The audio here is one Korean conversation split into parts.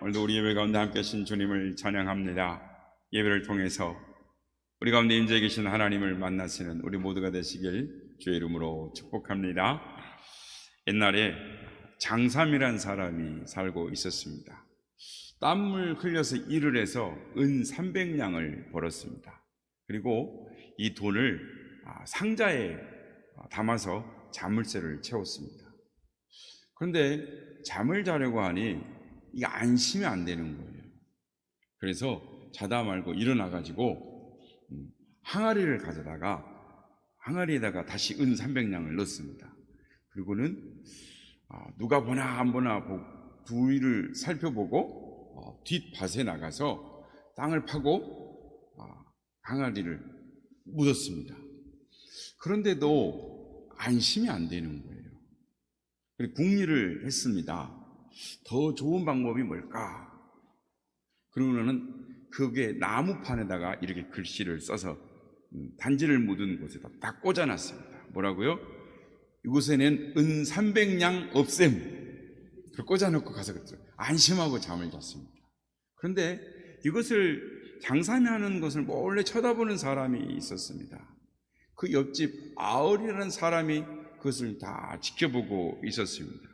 오늘도 우리 예배 가운데 함께 하신 주님을 찬양합니다. 예배를 통해서 우리 가운데 임재해 계신 하나님을 만나시는 우리 모두가 되시길 주의 이름으로 축복합니다. 옛날에 장삼이란 사람이 살고 있었습니다. 땀을 흘려서 일을 해서 은 300냥을 벌었습니다. 그리고 이 돈을 상자에 담아서 자물쇠를 채웠습니다. 그런데 잠을 자려고 하니 이게 안심이 안 되는 거예요. 그래서 자다 말고 일어나가지고 항아리를 가져다가 항아리에다가 다시 은 300냥을 넣습니다. 그리고는 누가 보나 안 보나 주위를 살펴보고 뒷밭에 나가서 땅을 파고 항아리를 묻었습니다. 그런데도 안심이 안 되는 거예요. 그리고 궁리를 했습니다. 더 좋은 방법이 뭘까? 그러고는 그게 나무판에다가 이렇게 글씨를 써서 단지를 묻은 곳에다 딱 꽂아놨습니다. 뭐라고요? 이곳에는 은 300냥 없셈. 그걸 꽂아놓고 가서 안심하고 잠을 잤습니다. 그런데 이것을 장삼이 하는 것을 몰래 쳐다보는 사람이 있었습니다. 그 옆집 아을이라는 사람이 그것을 다 지켜보고 있었습니다.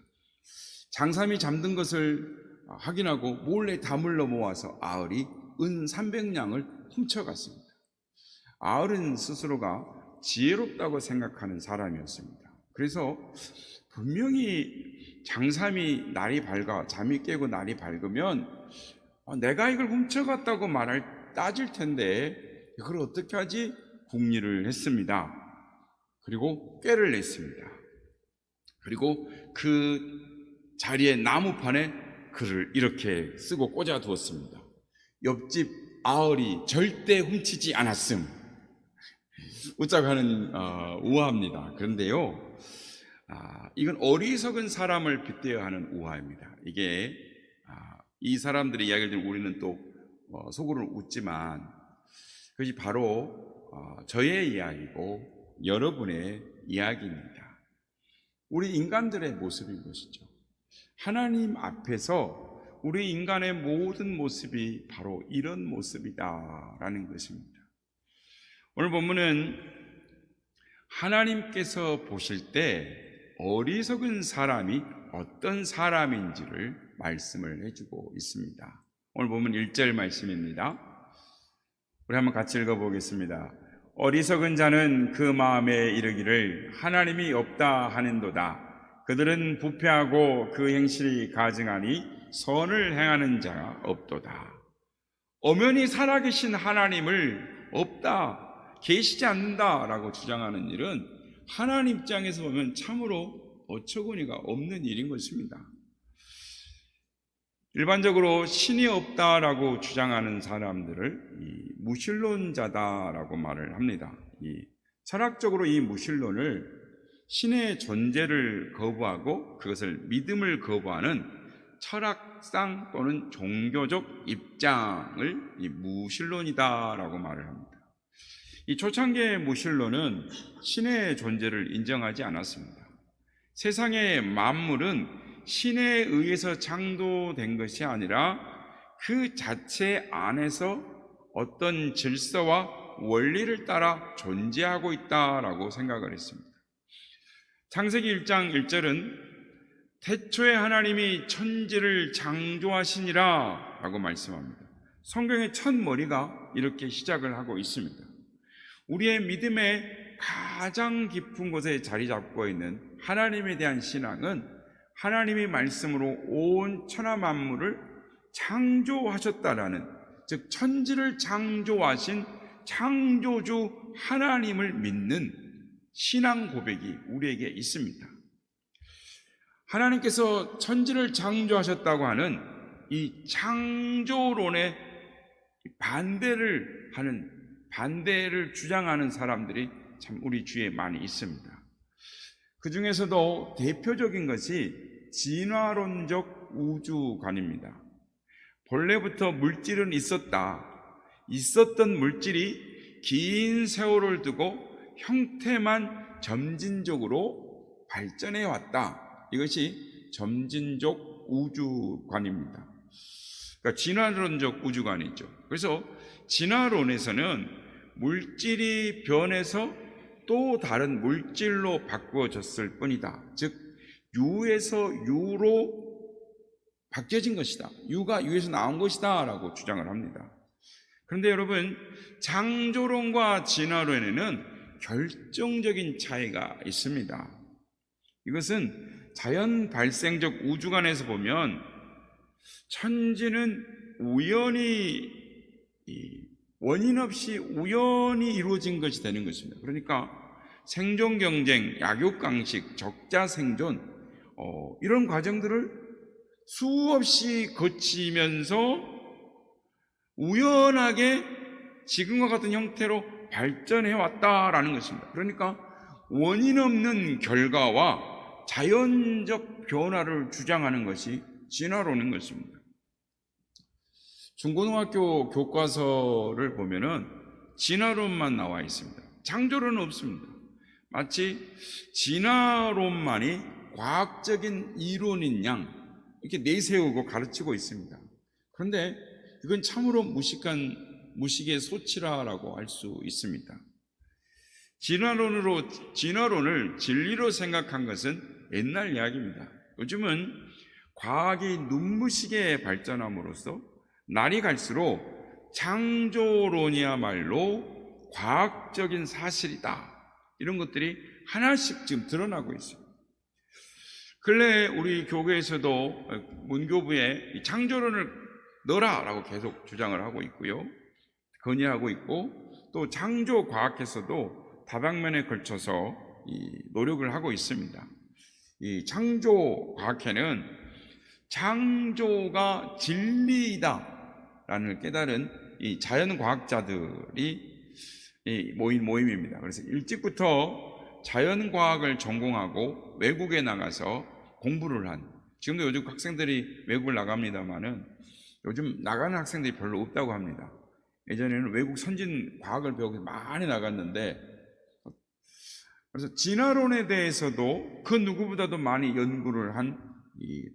장삼이 잠든 것을 확인하고 몰래 담을 넘어와서 아을이 은 300냥을 훔쳐갔습니다. 아을은 스스로가 지혜롭다고 생각하는 사람이었습니다. 그래서 분명히 장삼이 날이 밝아 잠이 깨고 날이 밝으면 내가 이걸 훔쳐갔다고 따질 텐데 그걸 어떻게 하지? 궁리를 했습니다. 그리고 꾀를 냈습니다. 그리고 그 자리에 나무판에 글을 이렇게 쓰고 꽂아 두었습니다. 옆집 아을이 절대 훔치지 않았음. 웃자가는 우화입니다. 그런데요, 이건 어리석은 사람을 빗대어 하는 우화입니다. 이게 이 사람들의 이야기를 듣고 우리는 또 속으로 웃지만 그것이 바로 저의 이야기고 여러분의 이야기입니다. 우리 인간들의 모습인 것이죠. 하나님 앞에서 우리 인간의 모든 모습이 바로 이런 모습이다라는 것입니다. 오늘 본문은 하나님께서 보실 때 어리석은 사람이 어떤 사람인지를 말씀을 해주고 있습니다. 오늘 본문 1절 말씀입니다. 우리 한번 같이 읽어보겠습니다. 어리석은 자는 그 마음에 이르기를 하나님이 없다 하는도다. 그들은 부패하고 그 행실이 가증하니 선을 행하는 자가 없도다. 엄연히 살아계신 하나님을 없다, 계시지 않는다라고 주장하는 일은 하나님 입장에서 보면 참으로 어처구니가 없는 일인 것입니다. 일반적으로 신이 없다라고 주장하는 사람들을 무신론자다라고 말을 합니다. 철학적으로 이 무신론을 신의 존재를 거부하고 그것을 믿음을 거부하는 철학상 또는 종교적 입장을 무신론이다라고 말을 합니다. 이 초창기의 무신론은 신의 존재를 인정하지 않았습니다. 세상의 만물은 신에 의해서 창조된 것이 아니라 그 자체 안에서 어떤 질서와 원리를 따라 존재하고 있다라고 생각을 했습니다. 창세기 1장 1절은 태초에 하나님이 천지를 창조하시니라 라고 말씀합니다. 성경의 첫 머리가 이렇게 시작을 하고 있습니다. 우리의 믿음의 가장 깊은 곳에 자리 잡고 있는 하나님에 대한 신앙은 하나님이 말씀으로 온 천하 만물을 창조하셨다라는, 즉 천지를 창조하신 창조주 하나님을 믿는 신앙 고백이 우리에게 있습니다. 하나님께서 천지를 창조하셨다고 하는 이 창조론에 반대를 주장하는 사람들이 참 우리 주위에 많이 있습니다. 그 중에서도 대표적인 것이 진화론적 우주관입니다. 본래부터 물질은 있었던 물질이 긴 세월을 두고 형태만 점진적으로 발전해 왔다. 이것이 점진적 우주관입니다. 그러니까 진화론적 우주관이죠. 그래서 진화론에서는 물질이 변해서 또 다른 물질로 바꾸어졌을 뿐이다. 즉 유에서 유로 바뀌어진 것이다. 유가 유에서 나온 것이다 라고 주장을 합니다. 그런데 여러분, 창조론과 진화론에는 결정적인 차이가 있습니다. 이것은 자연 발생적 우주관에서 보면 천지는 우연히, 원인 없이 우연히 이루어진 것이 되는 것입니다. 그러니까 생존 경쟁, 약육강식, 적자 생존, 이런 과정들을 수없이 거치면서 우연하게 지금과 같은 형태로 발전해 왔다라는 것입니다. 그러니까 원인 없는 결과와 자연적 변화를 주장하는 것이 진화론인 것입니다. 중고등학교 교과서를 보면은 진화론만 나와 있습니다. 창조론은 없습니다. 마치 진화론만이 과학적인 이론인 양 이렇게 내세우고 가르치고 있습니다. 그런데 이건 참으로 무식의 소치라라고 할 수 있습니다. 진화론을 진리로 생각한 것은 옛날 이야기입니다. 요즘은 과학이 눈부시게 발전함으로써 날이 갈수록 창조론이야말로 과학적인 사실이다, 이런 것들이 하나씩 지금 드러나고 있습니다. 근래 우리 교회에서도 문교부에 창조론을 넣어라라고 계속 주장을 하고 있고요, 건의하고 있고, 또 창조과학에서도 다방면에 걸쳐서 노력을 하고 있습니다. 이 창조과학회는 창조가 진리이다라는 깨달은 이 자연과학자들이 모인 모임입니다. 그래서 일찍부터 자연과학을 전공하고 외국에 나가서 공부를 한, 지금도 요즘 학생들이 외국을 나갑니다만은 요즘 나가는 학생들이 별로 없다고 합니다. 예전에는 외국 선진 과학을 배우기 많이 나갔는데, 그래서 진화론에 대해서도 그 누구보다도 많이 연구를 한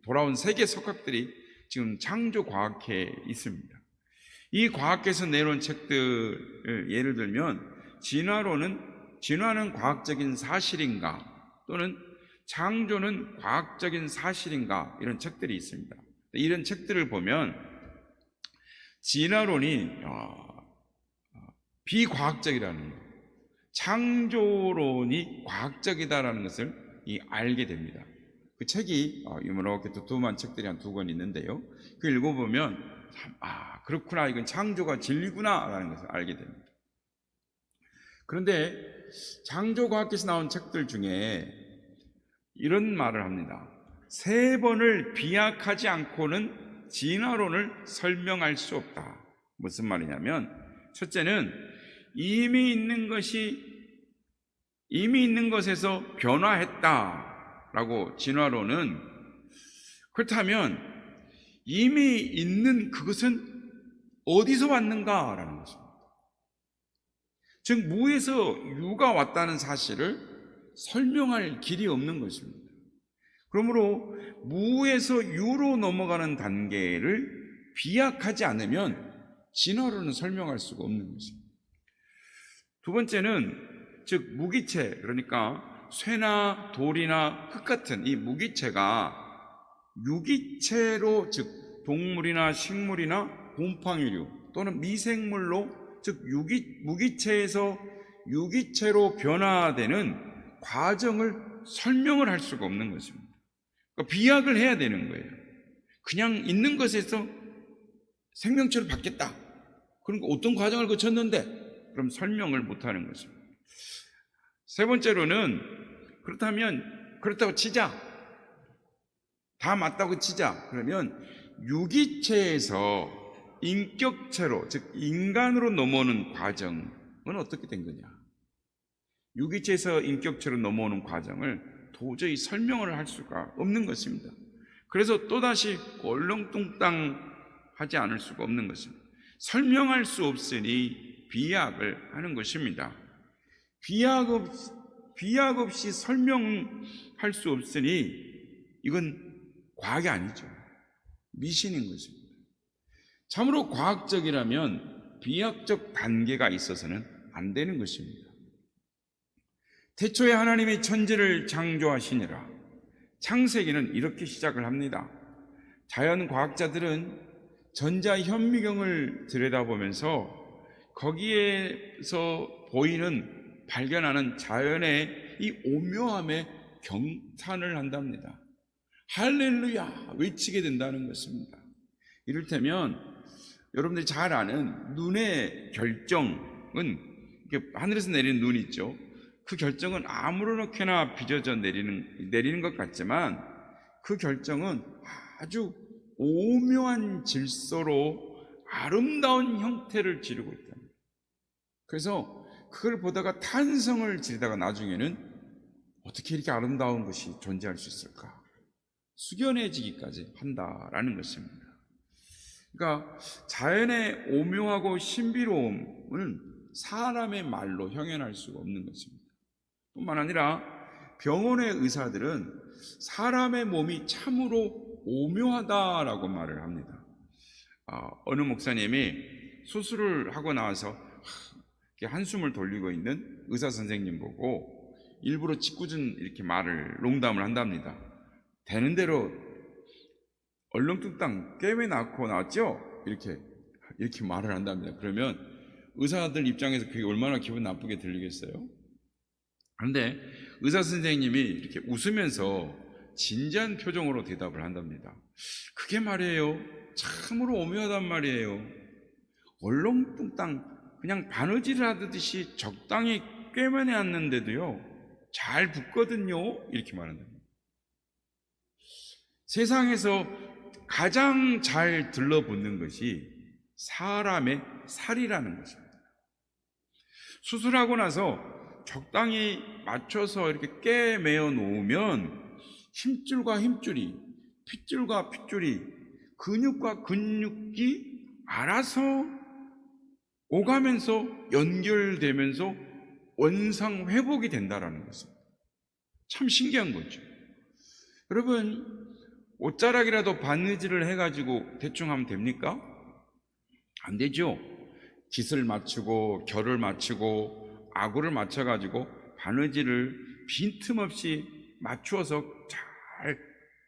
돌아온 세계 석학들이 지금 창조과학회에 있습니다. 이 과학계에서 내놓은 책들, 예를 들면 진화는 과학적인 사실인가, 또는 창조는 과학적인 사실인가, 이런 책들이 있습니다. 이런 책들을 보면 진화론이 비과학적이라는 것, 창조론이 과학적이다라는 것을 알게 됩니다. 그 책이 이렇게 두툼한 책들이 한 2권 있는데요, 그 읽어보면 참, 그렇구나, 이건 창조가 진리구나 라는 것을 알게 됩니다. 그런데 창조과학에서 나온 책들 중에 이런 말을 합니다. 3번을 비약하지 않고는 진화론을 설명할 수 없다. 무슨 말이냐면, 첫째는 이미 있는 것에서 변화했다라고 진화론은, 그렇다면 이미 있는 그것은 어디서 왔는가라는 것입니다. 즉 무에서 유가 왔다는 사실을 설명할 길이 없는 것입니다. 그러므로 무에서 유로 넘어가는 단계를 비약하지 않으면 진화론은 설명할 수가 없는 것입니다. 두 번째는 즉 무기체, 그러니까 쇠나 돌이나 흙 같은 이 무기체가 유기체로, 즉 동물이나 식물이나 곰팡이류 또는 미생물로, 즉 무기체에서 유기체로 변화되는 과정을 설명을 할 수가 없는 것입니다. 그러니까 비약을 해야 되는 거예요. 그냥 있는 것에서 생명체로 바뀌었다, 그러니까 어떤 과정을 거쳤는데, 그럼 설명을 못하는 것입니다. 세 번째로는, 그렇다고 치자, 다 맞다고 치자, 그러면 유기체에서 인격체로, 즉 인간으로 넘어오는 과정은 어떻게 된 거냐? 유기체에서 인격체로 넘어오는 과정을 도저히 설명을 할 수가 없는 것입니다. 그래서 또다시 얼렁뚱땅 하지 않을 수가 없는 것입니다. 설명할 수 없으니 비약을 하는 것입니다. 비약 없이 설명할 수 없으니 이건 과학이 아니죠. 미신인 것입니다. 참으로 과학적이라면 비약적 단계가 있어서는 안 되는 것입니다. 태초에 하나님이 천지를 창조하시니라. 창세기는 이렇게 시작을 합니다. 자연과학자들은 전자현미경을 들여다보면서 거기에서 보이는 발견하는 자연의 이 오묘함에 경탄을 한답니다. 할렐루야 외치게 된다는 것입니다. 이를테면 여러분들이 잘 아는 눈의 결정은 이렇게 하늘에서 내리는 눈 있죠. 그 결정은 아무렇게나 빚어져 내리는 것 같지만 그 결정은 아주 오묘한 질서로 아름다운 형태를 지르고 있다. 그래서 그걸 보다가 탄성을 지르다가 나중에는 어떻게 이렇게 아름다운 것이 존재할 수 있을까? 숙연해지기까지 한다라는 것입니다. 그러니까 자연의 오묘하고 신비로움은 사람의 말로 형연할 수가 없는 것입니다. 뿐만 아니라 병원의 의사들은 사람의 몸이 참으로 오묘하다라고 말을 합니다. 어느 목사님이 수술을 하고 나와서 한숨을 돌리고 있는 의사 선생님 보고 일부러 짓궂은 이렇게 농담을 한답니다. 되는 대로 얼렁뚱땅 꿰매 낳고 나왔죠? 이렇게 말을 한답니다. 그러면 의사들 입장에서 그게 얼마나 기분 나쁘게 들리겠어요? 그런데 의사 선생님이 이렇게 웃으면서 진지한 표정으로 대답을 한답니다. 그게 말이에요. 참으로 오묘하단 말이에요. 얼렁뚱땅 그냥 바느질을 하듯이 적당히 꿰매놨는데도요 잘 붙거든요. 이렇게 말한답니다. 세상에서 가장 잘 들러붙는 것이 사람의 살이라는 것입니다. 수술하고 나서 적당히 맞춰서 이렇게 꿰매어 놓으면 힘줄과 힘줄이, 핏줄과 핏줄이, 근육과 근육이 알아서 오가면서 연결되면서 원상 회복이 된다라는 것입니다. 참 신기한 거죠. 여러분, 옷자락이라도 바느질을 해가지고 대충 하면 됩니까? 안 되죠. 깃을 맞추고 결을 맞추고 아구를 맞춰가지고 바느질을 빈틈없이 맞추어서 잘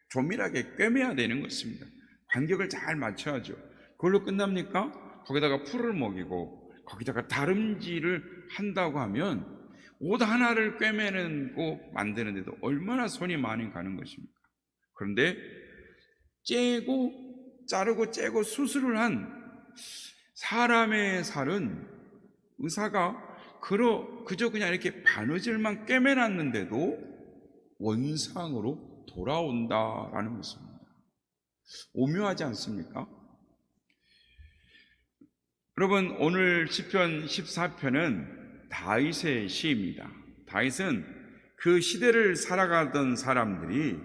조밀하게 꿰매야 되는 것입니다. 간격을 잘 맞춰야죠. 그걸로 끝납니까? 거기다가 풀을 먹이고 거기다가 다름질을 한다고 하면 옷 하나를 꿰매고 만드는데도 얼마나 손이 많이 가는 것입니까? 그런데 자르고 째고 수술을 한 사람의 살은 의사가 그저 그냥 이렇게 바느질만 꿰매놨는데도 원상으로 돌아온다라는 것입니다. 오묘하지 않습니까? 여러분, 오늘 시편 14편은 다윗의 시입니다. 다윗은 그 시대를 살아가던 사람들이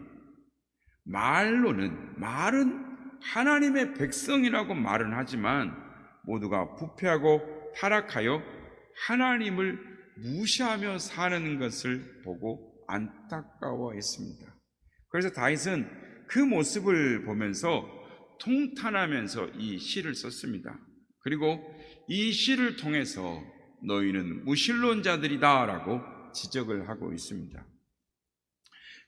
말은 하나님의 백성이라고 말은 하지만 모두가 부패하고 타락하여 하나님을 무시하며 사는 것을 보고 안타까워했습니다. 그래서 다윗은 그 모습을 보면서 통탄하면서 이 시를 썼습니다. 그리고 이 시를 통해서 너희는 무신론자들이다 라고 지적을 하고 있습니다.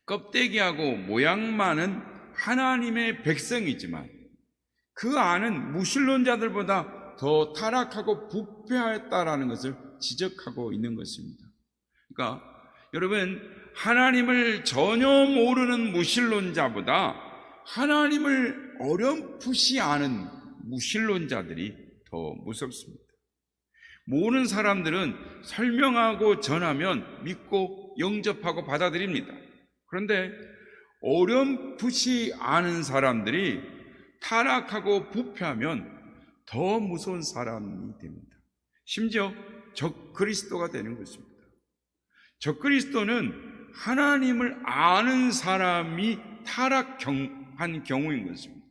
껍데기하고 모양만은 하나님의 백성이지만 그 안은 무신론자들보다 더 타락하고 부패하였다라는 것을 지적하고 있는 것입니다. 그러니까 여러분, 하나님을 전혀 모르는 무신론자보다 하나님을 어렴풋이 아는 무신론자들이 더 무섭습니다. 모르는 사람들은 설명하고 전하면 믿고 영접하고 받아들입니다. 그런데 어렴풋이 아는 사람들이 타락하고 부패하면 더 무서운 사람이 됩니다. 심지어 적그리스도가 되는 것입니다. 적그리스도는 하나님을 아는 사람이 타락한 경우인 것입니다.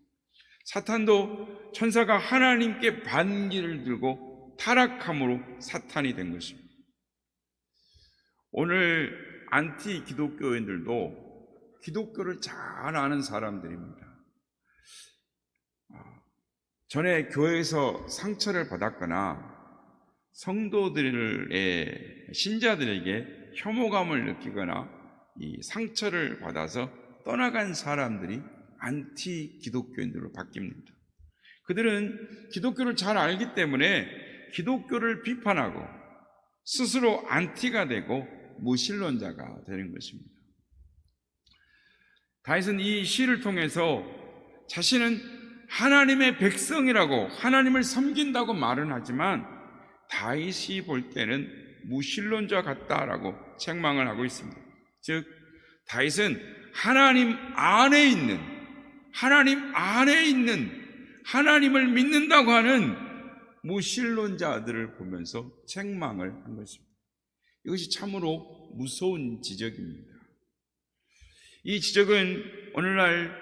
사탄도 천사가 하나님께 반기를 들고 타락함으로 사탄이 된 것입니다. 오늘 안티 기독교인들도 기독교를 잘 아는 사람들입니다. 전에 교회에서 상처를 받았거나 성도들의 신자들에게 혐오감을 느끼거나 이 상처를 받아서 떠나간 사람들이 안티 기독교인들로 바뀝니다. 그들은 기독교를 잘 알기 때문에 기독교를 비판하고 스스로 안티가 되고 무신론자가 되는 것입니다. 다윗은 이 시를 통해서 자신은 하나님의 백성이라고 하나님을 섬긴다고 말은 하지만 다윗이 볼 때는 무신론자 같다라고 책망을 하고 있습니다. 즉 다윗은 하나님 안에 있는 하나님을 믿는다고 하는 무신론자들을 보면서 책망을 한 것입니다. 이것이 참으로 무서운 지적입니다. 이 지적은 오늘날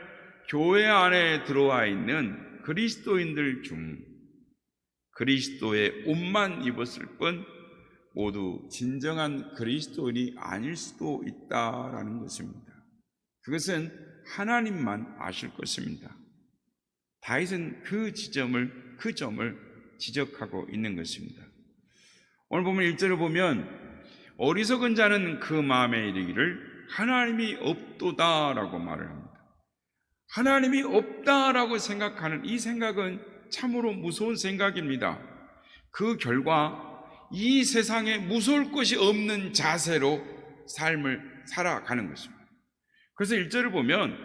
교회 안에 들어와 있는 그리스도인들 중 그리스도의 옷만 입었을 뿐 모두 진정한 그리스도인이 아닐 수도 있다라는 것입니다. 그것은 하나님만 아실 것입니다. 다윗은 그 점을 지적하고 있는 것입니다. 오늘 보면 1절을 보면 어리석은 자는 그 마음에 이르기를 하나님이 없도다라고 말을 합니다. 하나님이 없다라고 생각하는 이 생각은 참으로 무서운 생각입니다. 그 결과 이 세상에 무서울 것이 없는 자세로 삶을 살아가는 것입니다. 그래서 1절을 보면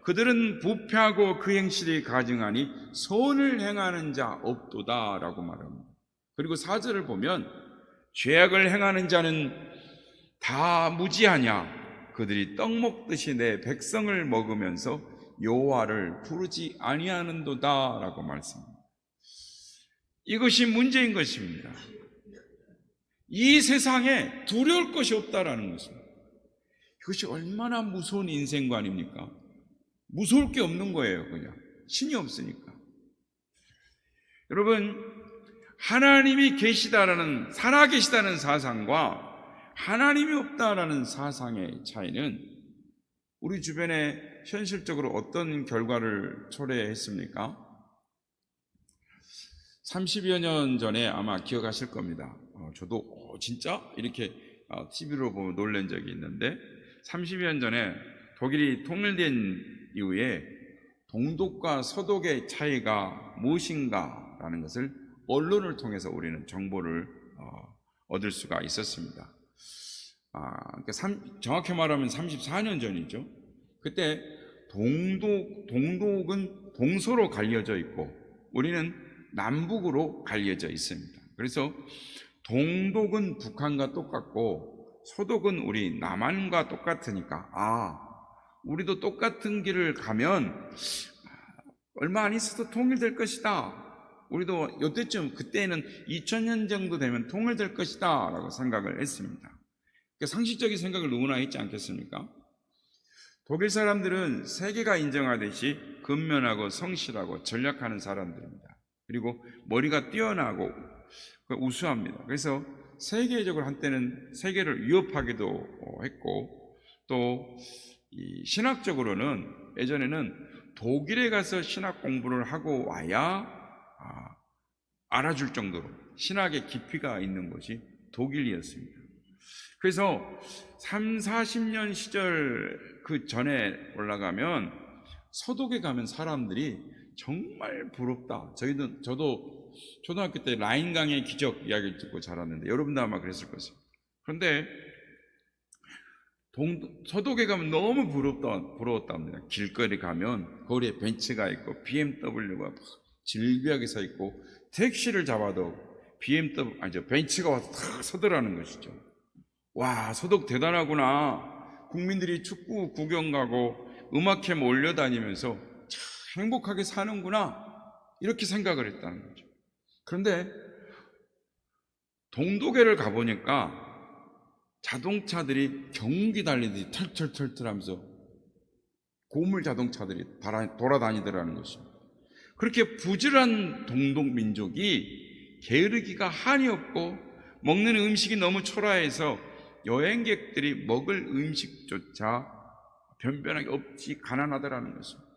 그들은 부패하고 그 행실이 가증하니 선을 행하는 자 없도다라고 말합니다. 그리고 4절을 보면 죄악을 행하는 자는 다 무지하냐 그들이 떡 먹듯이 내 백성을 먹으면서 여호와를 부르지 아니하는도다라고 말씀합니다. 이것이 문제인 것입니다. 이 세상에 두려울 것이 없다라는 것입니다. 이것이 얼마나 무서운 인생관입니까? 무서울 게 없는 거예요. 그냥 신이 없으니까. 여러분, 하나님이 계시다라는 살아계시다는 사상과 하나님이 없다라는 사상의 차이는 우리 주변에 현실적으로 어떤 결과를 초래했습니까? 30여 년 전에 아마 기억하실 겁니다. 저도 진짜? 이렇게 TV로 보면 놀란 적이 있는데 30여 년 전에 독일이 통일된 이후에 동독과 서독의 차이가 무엇인가라는 것을 언론을 통해서 우리는 정보를 얻을 수가 있었습니다. 정확히 말하면 34년 전이죠. 그때 동독은 동서로 갈려져 있고 우리는 남북으로 갈려져 있습니다. 그래서 동독은 북한과 똑같고 서독은 우리 남한과 똑같으니까 우리도 똑같은 길을 가면 얼마 안 있어도 통일될 것이다. 우리도 이때쯤 그때는 2000년 정도 되면 통일될 것이다 라고 생각을 했습니다. 그러니까 상식적인 생각을 누구나 했지 않겠습니까? 독일 사람들은 세계가 인정하듯이 근면하고 성실하고 전략하는 사람들입니다. 그리고 머리가 뛰어나고 우수합니다. 그래서 세계적으로 한때는 세계를 위협하기도 했고 또 신학적으로는 예전에는 독일에 가서 신학 공부를 하고 와야 알아줄 정도로 신학의 깊이가 있는 곳이 독일이었습니다. 그래서 30-40년 시절 그 전에 올라가면 서독에 가면 사람들이 정말 부럽다. 저도 초등학교 때 라인강의 기적 이야기를 듣고 자랐는데 여러분도 아마 그랬을 것입니다. 그런데 서독에 가면 너무 부러웠답니다. 길거리 가면 거리에 벤츠가 있고 BMW가 질비하게 서 있고 택시를 잡아도 벤츠가 와서 탁 서더라는 것이죠. 와, 서독 대단하구나. 국민들이 축구 구경 가고 음악회 몰려다니면서 참 행복하게 사는구나. 이렇게 생각을 했다는 거죠. 그런데 동독에를 가보니까 자동차들이 경운기 달리듯이 털털털털 하면서 고물 자동차들이 돌아다니더라는 것입니다. 그렇게 부지런한 동독 민족이 게으르기가 한이 없고 먹는 음식이 너무 초라해서 여행객들이 먹을 음식조차 변변하게 없이 가난하더라는 것입니다.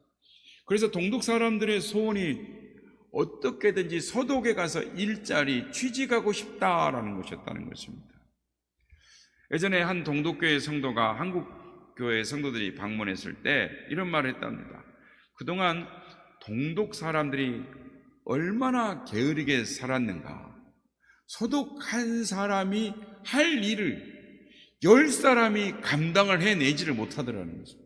그래서 동독 사람들의 소원이 어떻게든지 서독에 가서 일자리 취직하고 싶다라는 것이었다는 것입니다. 예전에 한 동독교회 성도가 한국 교회 성도들이 방문했을 때 이런 말을 했답니다. 그동안 동독 사람들이 얼마나 게으르게 살았는가. 서독 한 사람이 할 일을 10사람이 감당을 해내지를 못하더라는 거죠.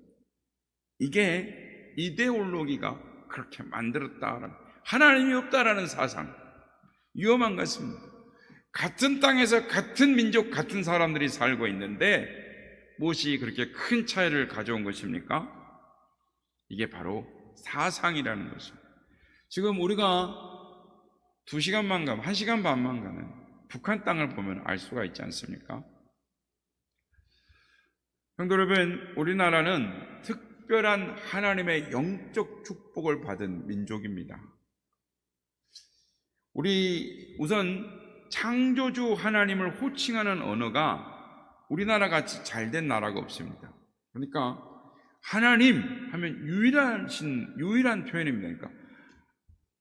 이게 이데올로기가 그렇게 만들었다라는, 하나님이 없다라는 사상, 위험한 것입니다. 같은 땅에서 같은 민족, 같은 사람들이 살고 있는데 무엇이 그렇게 큰 차이를 가져온 것입니까? 이게 바로 사상이라는 것입니다. 지금 우리가 2시간만 가면, 1시간 반만 가면 북한 땅을 보면 알 수가 있지 않습니까? 성도 여러분, 우리나라는 특별한 하나님의 영적 축복을 받은 민족입니다. 우리 우선 창조주 하나님을 호칭하는 언어가 우리나라 같이 잘된 나라가 없습니다. 그러니까 하나님 하면 유일한 표현입니다. 그러니까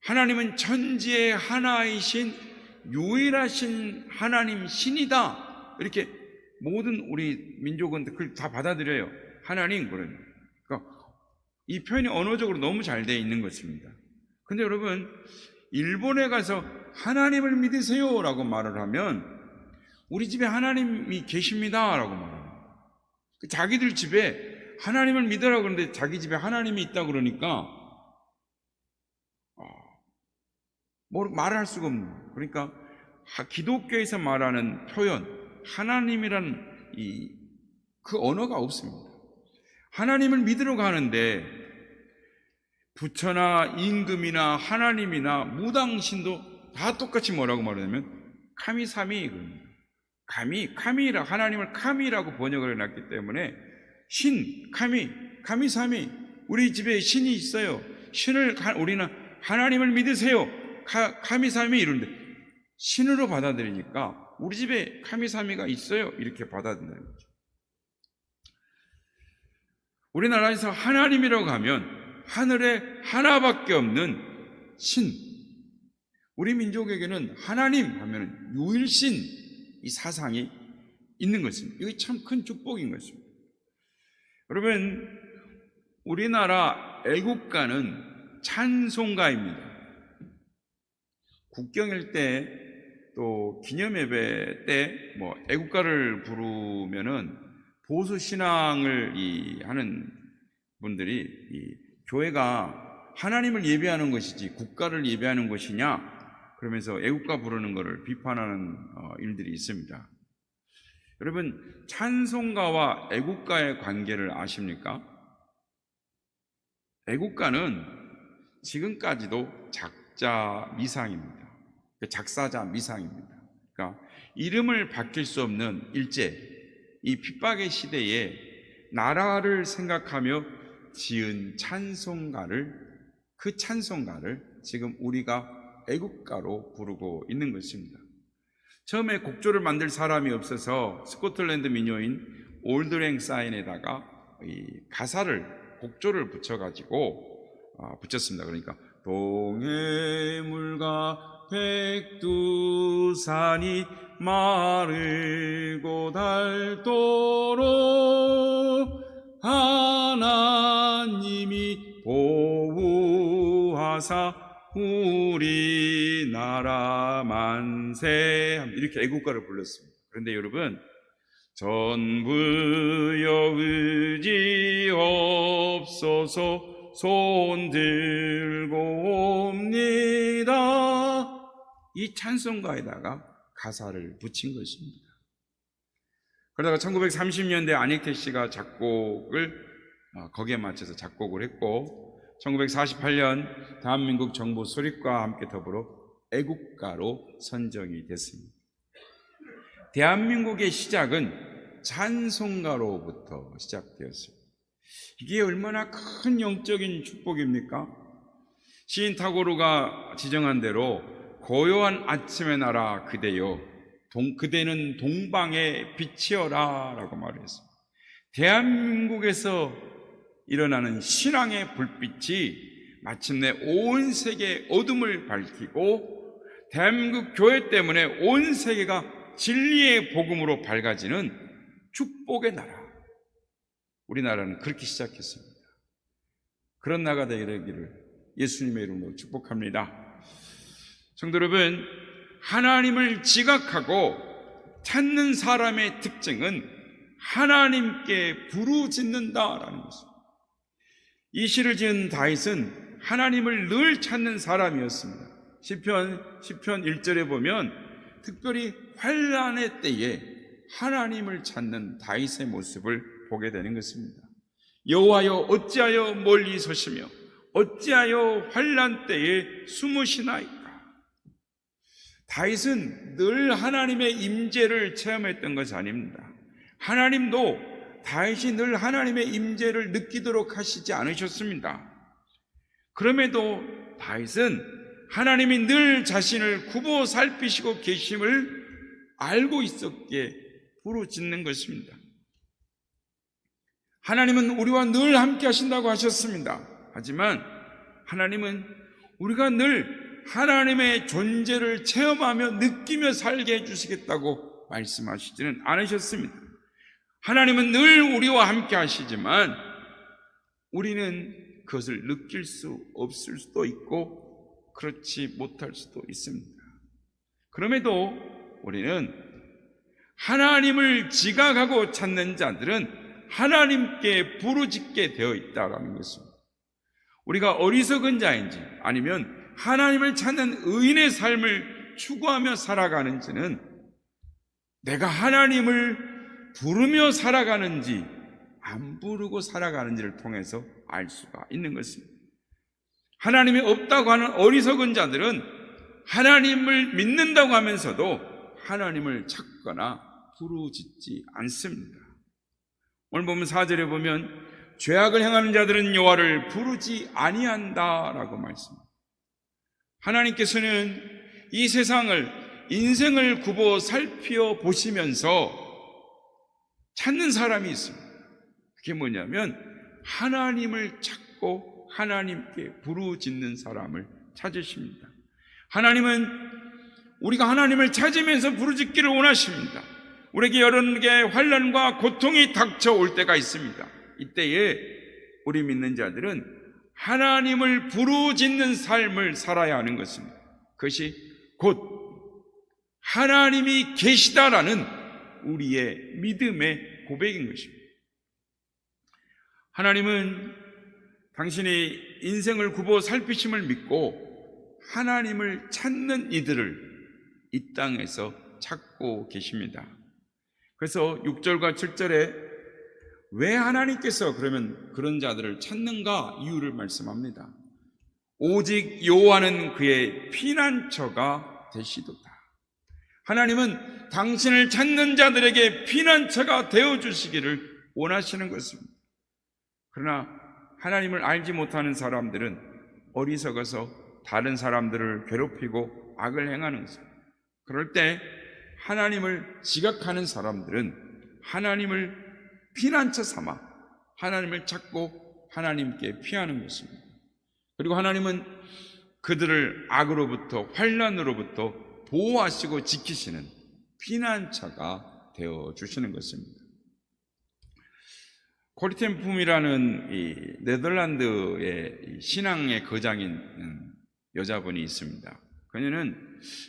하나님은 천지의 하나이신 유일하신 하나님 신이다. 이렇게 모든 우리 민족은 그걸 다 받아들여요. 하나님 그러니까 이 표현이 언어적으로 너무 잘 되어 있는 것입니다. 근데 여러분, 일본에 가서 하나님을 믿으세요 라고 말을 하면 우리 집에 하나님이 계십니다 라고 말합니다. 자기들 집에 하나님을 믿으라고 그러는데 자기 집에 하나님이 있다 그러니까 뭐 말을 할 수가 없는 거예요. 그러니까 기독교에서 말하는 표현, 하나님이라는 그 언어가 없습니다. 하나님을 믿으러 가는데 부처나 임금이나 하나님이나 무당신도 다 똑같이 뭐라고 말하냐면 카미사미, 카미라, 하나님을 카미라고 번역을 해놨기 때문에 신, 카미사미, 우리 집에 신이 있어요. 우리는 하나님을 믿으세요. 카미사미 이러는데 신으로 받아들이니까 우리 집에 카미사미가 있어요. 이렇게 받아들인다는 거죠. 우리나라에서 하나님이라고 하면 하늘에 하나밖에 없는 신, 우리 민족에게는 하나님 하면 유일신, 이 사상이 있는 것입니다. 이게 참 큰 축복인 것입니다. 여러분, 우리나라 애국가는 찬송가입니다. 국경일 때 또 기념예배 때 애국가를 부르면은 보수 신앙을 하는 분들이 교회가 하나님을 예배하는 것이지 국가를 예배하는 것이냐 그러면서 애국가 부르는 것을 비판하는 일들이 있습니다. 여러분, 찬송가와 애국가의 관계를 아십니까? 애국가는 지금까지도 작자 미상입니다. 작사자 미상입니다. 그러니까 이름을 바뀔 수 없는 일제, 이 핍박의 시대에 나라를 생각하며 지은 그 찬송가를 지금 우리가 애국가로 부르고 있는 것입니다. 처음에 곡조를 만들 사람이 없어서 스코틀랜드 민요인 올드랭 사인에다가 이 곡조를 붙였습니다. 그러니까 동해물과 백두산이 마르고 닳도록 하나님이 보호하사 우리나라 만세, 이렇게 애국가를 불렀습니다. 그런데 여러분, 전부여 의지 없어서 손 들고 옵니다. 이 찬송가에다가 가사를 붙인 것입니다. 그러다가 1930년대 안익태 씨가 거기에 맞춰서 작곡을 했고 1948년 대한민국 정부 수립과 함께 더불어 애국가로 선정이 됐습니다. 대한민국의 시작은 찬송가로부터 시작되었습니다. 이게 얼마나 큰 영적인 축복입니까? 시인 타고르가 지정한 대로 고요한 아침의 나라 그대여, 그대는 동방의 빛이여라 라고 말했습니다. 대한민국에서 일어나는 신앙의 불빛이 마침내 온 세계의 어둠을 밝히고 대한민국 교회 때문에 온 세계가 진리의 복음으로 밝아지는 축복의 나라, 우리나라는 그렇게 시작했습니다. 그런 나라가 되기를 예수님의 이름으로 축복합니다. 성도 여러분, 하나님을 지각하고 찾는 사람의 특징은 하나님께 부르짖는다라는 것입니다. 이 시를 지은 다윗은 하나님을 늘 찾는 사람이었습니다. 시편 1절에 보면 특별히 환난의 때에 하나님을 찾는 다윗의 모습을 보게 되는 것입니다. 여호와여 어찌하여 멀리 서시며 어찌하여 환난 때에 숨으시나이까. 다윗은 늘 하나님의 임재를 체험했던 것이 아닙니다. 하나님도 다윗이 늘 하나님의 임재를 느끼도록 하시지 않으셨습니다. 그럼에도 다윗은 하나님이 늘 자신을 굽어 살피시고 계심을 알고 있었기에 부르짖는 것입니다. 하나님은 우리와 늘 함께 하신다고 하셨습니다. 하지만 하나님은 우리가 늘 하나님의 존재를 체험하며 느끼며 살게 해주시겠다고 말씀하시지는 않으셨습니다. 하나님은 늘 우리와 함께 하시지만 우리는 그것을 느낄 수 없을 수도 있고 그렇지 못할 수도 있습니다. 그럼에도 우리는 하나님을 지각하고 찾는 자들은 하나님께 부르짖게 되어 있다는 것입니다. 우리가 어리석은 자인지 아니면 하나님을 찾는 의인의 삶을 추구하며 살아가는지는 내가 하나님을 부르며 살아가는지 안 부르고 살아가는지를 통해서 알 수가 있는 것입니다. 하나님이 없다고 하는 어리석은 자들은 하나님을 믿는다고 하면서도 하나님을 찾거나 부르짖지 않습니다. 오늘 보면 4절에 보면 죄악을 행하는 자들은 여호와를 부르지 아니한다라고 말씀합니다. 하나님께서는 이 세상을 인생을 굽어 살펴 보시면서 찾는 사람이 있습니다. 그게 뭐냐면 하나님을 찾고 하나님께 부르짖는 사람을 찾으십니다. 하나님은 우리가 하나님을 찾으면서 부르짖기를 원하십니다. 우리에게 여러 개의 환난과 고통이 닥쳐올 때가 있습니다. 이때에 우리 믿는 자들은 하나님을 부르짖는 삶을 살아야 하는 것입니다. 그것이 곧 하나님이 계시다라는 우리의 믿음의 고백인 것입니다. 하나님은 당신이 인생을 굽어 살피심을 믿고 하나님을 찾는 이들을 이 땅에서 찾고 계십니다. 그래서 6절과 7절에 왜 하나님께서 그러면 그런 자들을 찾는가 이유를 말씀합니다. 오직 여호와는 그의 피난처가 되시도다. 하나님은 당신을 찾는 자들에게 피난처가 되어주시기를 원하시는 것입니다. 그러나 하나님을 알지 못하는 사람들은 어리석어서 다른 사람들을 괴롭히고 악을 행하는 것입니다. 그럴 때 하나님을 지각하는 사람들은 하나님을 피난처 삼아 하나님을 찾고 하나님께 피하는 것입니다. 그리고 하나님은 그들을 악으로부터 환난으로부터 보호하시고 지키시는 피난처가 되어주시는 것입니다. 코리텐품이라는 이 네덜란드의 신앙의 거장인 여자분이 있습니다.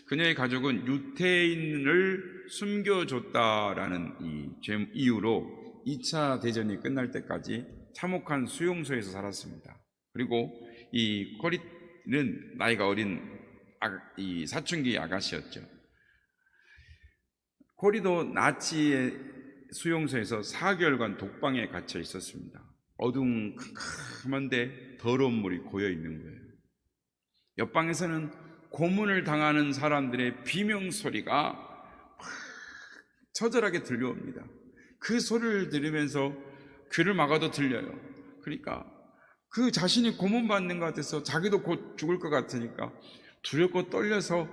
그녀의 가족은 유태인을 숨겨줬다라는 이 이유로 2차 대전이 끝날 때까지 참혹한 수용소에서 살았습니다. 그리고 이 코리는 나이가 어린 이 사춘기 아가씨였죠. 코리도 나치의 수용소에서 4개월간 독방에 갇혀 있었습니다. 어두컴컴한데 더러운 물이 고여 있는 거예요. 옆방에서는 고문을 당하는 사람들의 비명소리가 처절하게 들려옵니다. 그 소리를 들으면서 귀를 막아도 들려요. 그러니까 그 자신이 고문받는 것 같아서 자기도 곧 죽을 것 같으니까 두렵고 떨려서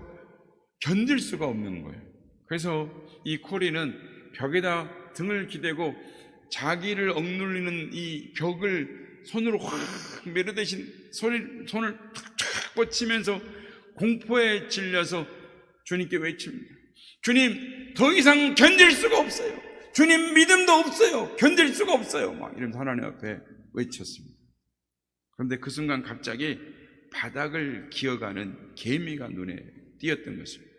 견딜 수가 없는 거예요. 그래서 이 코리는 벽에다 등을 기대고 자기를 억눌리는 이 벽을 손으로 확 밀어대신 손을 탁탁 뻗치면서 공포에 질려서 주님께 외칩니다. 주님, 더 이상 견딜 수가 없어요. 주님, 믿음도 없어요. 견딜 수가 없어요. 막 이러면서 하나님 앞에 외쳤습니다. 그런데 그 순간 갑자기 바닥을 기어가는 개미가 눈에 띄었던 것입니다.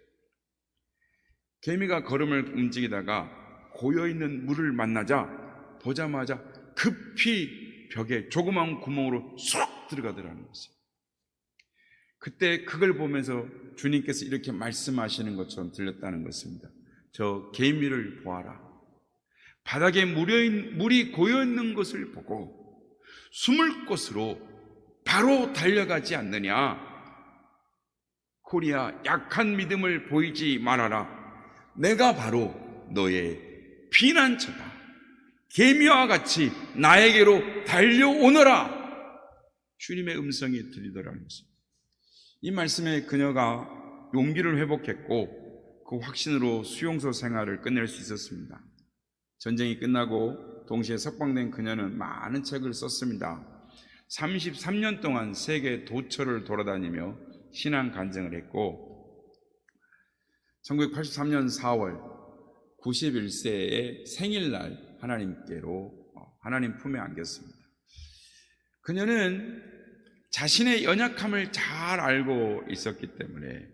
개미가 걸음을 움직이다가 고여있는 물을 만나자 보자마자 급히 벽에 조그마한 구멍으로 쏙 들어가더라는 것이에요. 그때 그걸 보면서 주님께서 이렇게 말씀하시는 것처럼 들렸다는 것입니다. 저 개미를 보아라. 바닥에 물이 고여있는 것을 보고 숨을 곳으로 바로 달려가지 않느냐. 코리아, 약한 믿음을 보이지 말아라. 내가 바로 너의 피난처다. 개미와 같이 나에게로 달려오너라. 주님의 음성이 들리더라는 것입니다. 이 말씀에 그녀가 용기를 회복했고 그 확신으로 수용소 생활을 끝낼 수 있었습니다. 전쟁이 끝나고 동시에 석방된 그녀는 많은 책을 썼습니다. 33년 동안 세계 도처를 돌아다니며 신앙 간증을 했고 1983년 4월 91세의 생일날 하나님 품에 안겼습니다. 그녀는 자신의 연약함을 잘 알고 있었기 때문에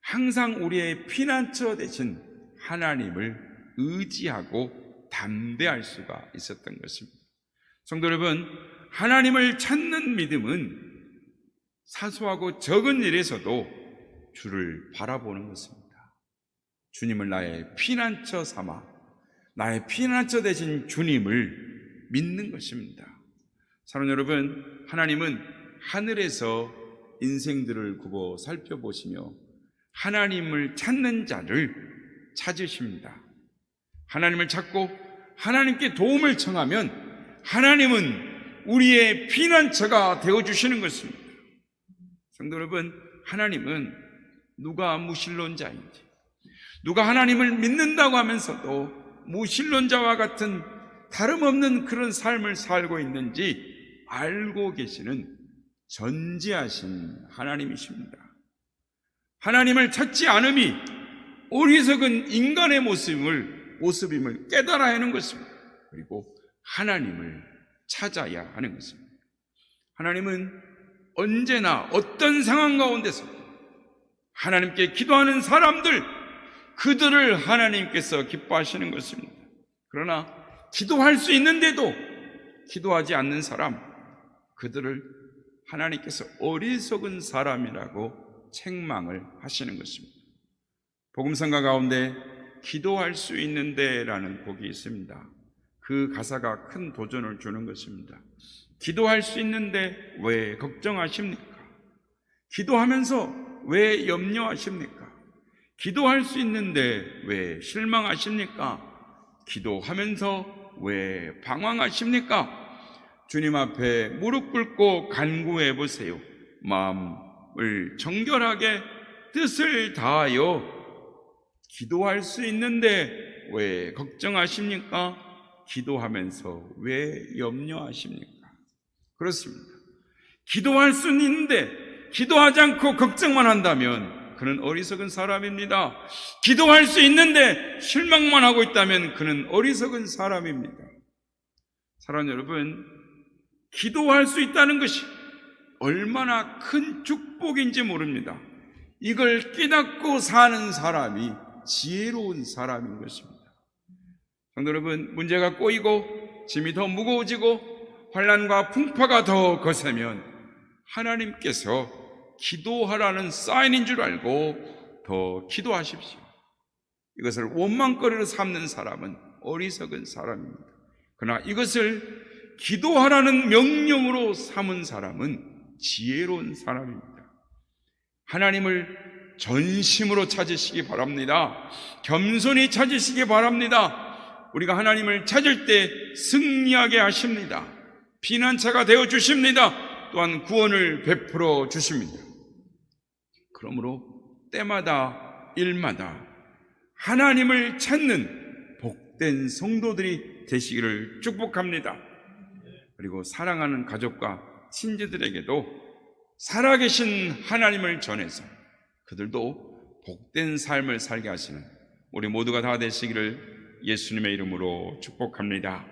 항상 우리의 피난처 되신 하나님을 의지하고 담대할 수가 있었던 것입니다. 성도 여러분, 하나님을 찾는 믿음은 사소하고 적은 일에서도 주를 바라보는 것입니다. 주님을 나의 피난처 삼아 나의 피난처 되신 주님을 믿는 것입니다. 사랑하는 여러분, 하나님은 하늘에서 인생들을 굽어 살펴보시며 하나님을 찾는 자를 찾으십니다. 하나님을 찾고 하나님께 도움을 청하면 하나님은 우리의 피난처가 되어주시는 것입니다. 성도 여러분, 하나님은 누가 무신론자인지, 누가 하나님을 믿는다고 하면서도 무신론자와 같은 다름없는 그런 삶을 살고 있는지 알고 계시는 전지하신 하나님이십니다. 하나님을 찾지 않음이 어리석은 인간의 모습임을 깨달아야 하는 것입니다. 그리고 하나님을 찾아야 하는 것입니다. 하나님은 언제나 어떤 상황 가운데서 하나님께 기도하는 사람들, 그들을 하나님께서 기뻐하시는 것입니다. 그러나 기도할 수 있는데도 기도하지 않는 사람, 그들을 하나님께서 어리석은 사람이라고 책망을 하시는 것입니다. 복음성가 가운데 기도할 수 있는데 라는 곡이 있습니다. 그 가사가 큰 도전을 주는 것입니다. 기도할 수 있는데 왜 걱정하십니까? 기도하면서 왜 염려하십니까? 기도할 수 있는데 왜 실망하십니까? 기도하면서 왜 방황하십니까? 주님 앞에 무릎 꿇고 간구해 보세요. 마음을 정결하게 뜻을 다하여 기도할 수 있는데 왜 걱정하십니까? 기도하면서 왜 염려하십니까? 그렇습니다. 기도할 수는 있는데 기도하지 않고 걱정만 한다면 그는 어리석은 사람입니다. 기도할 수 있는데 실망만 하고 있다면 그는 어리석은 사람입니다. 사랑하는 여러분, 기도할 수 있다는 것이 얼마나 큰 축복인지 모릅니다. 이걸 깨닫고 사는 사람이 지혜로운 사람인 것입니다. 성도 여러분, 문제가 꼬이고 짐이 더 무거워지고 환난과 풍파가 더 거세면 하나님께서 기도하라는 사인인 줄 알고 더 기도하십시오. 이것을 원망거리로 삼는 사람은 어리석은 사람입니다. 그러나 이것을 기도하라는 명령으로 삼은 사람은 지혜로운 사람입니다. 하나님을 전심으로 찾으시기 바랍니다. 겸손히 찾으시기 바랍니다. 우리가 하나님을 찾을 때 승리하게 하십니다. 피난처가 되어 주십니다. 또한 구원을 베풀어 주십니다. 그러므로 때마다 일마다 하나님을 찾는 복된 성도들이 되시기를 축복합니다. 그리고 사랑하는 가족과 친지들에게도 살아계신 하나님을 전해서 그들도 복된 삶을 살게 하시는 우리 모두가 다 되시기를 예수님의 이름으로 축복합니다.